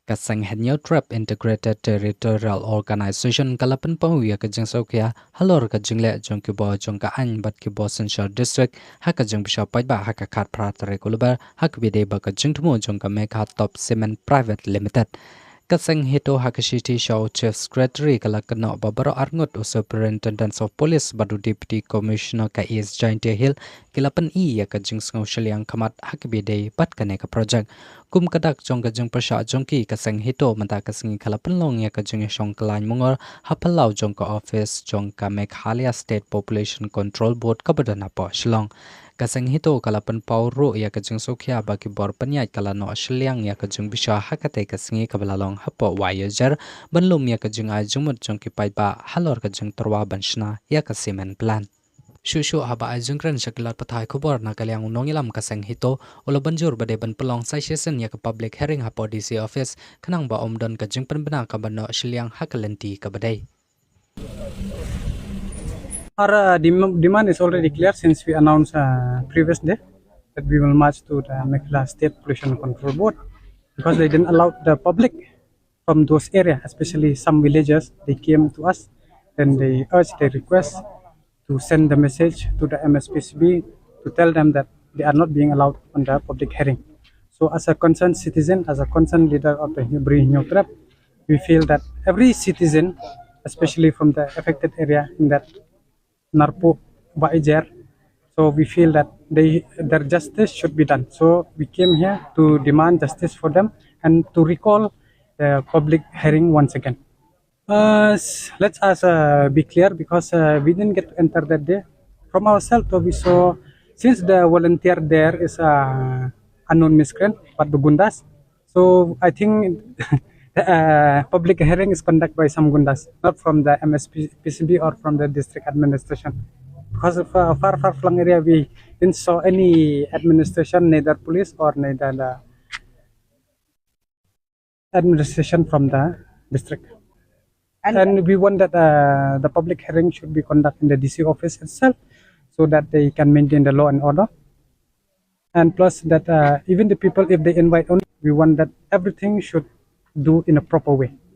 Kasang Henyo Trap Integrated Territorial Organization Kalapan Pahuya Kajang Sokia, Halor Kajingle Jonkibo Jonka An Bat Kibo Central District, Hakajang Bishop Paiba Hakakat Pratare Kulubar, Hakbide Bakajingtumo Jonka Meka Top Cement Private Limited. Hearing-HITO Hakashiti Show Chief Secretary Kalakano Babaro Arngot o Superintendent of Police Badu Deputy Commissioner ka East Giant Hill Kilapan ya kajing Shaliang Kamat Hakbide Bat Kaneka Project Kum Kadak Jong Kajing Prasha Jongki Hearing-HITO Manta Kasing Pynlong ya kajing Shong Kalan Mungor Hapalau Jongka Office Jongka Meghalaya State Population Control Board Kabadana Po Shillong Hearing-HITO Kalapan Pauro ya kajing Sokia bagi bor penyait kalano Shaliang ya kajing Bisha Hakate Kasingi Kabalalong Hapoh Wayajar Banlum ya kajing Ajumut Jongki Paiba Halor kajing Terwa Banshna ya Kasimen Plan Shushu haba ajungkran shakilat pathai khobor na kalyang unongilam Hearing-HITO ulo banjur bade ban Pynlong sai Shisien ya ka public hearing Hapoh DC office kanang ba omdon kajing penbena ka bano Shaliang Hakalenti ka badai. Our demand is already clear since we announced previous day that we will march to the Meghalaya State Pollution Control Board because they didn't allow the public from those areas, especially some villages. They came to us and they urged, they request to send the message to the MSPCB to tell them that they are not being allowed on the public hearing. So as a concerned citizen, as a concerned leader of the Hearing-HITO Trap, we feel that every citizen, especially from the affected area in that Narpo Baijer, so we feel that their justice should be done. So we came here to demand justice for them and to recall the public hearing once again. Let's be clear because we didn't get to enter that day. From ourselves, we saw since the volunteer there is a unknown miscreant, but the Gundas. So I think the public hearing is conducted by some Gundas, not from the MSPCB or from the district administration. Because of far flung area, we didn't saw any administration, neither police or neither the administration from the district. And we want that the public hearing should be conducted in the DC office itself so that they can maintain the law and order. And plus that even the people, if they invite only, we want that everything should do in a proper way.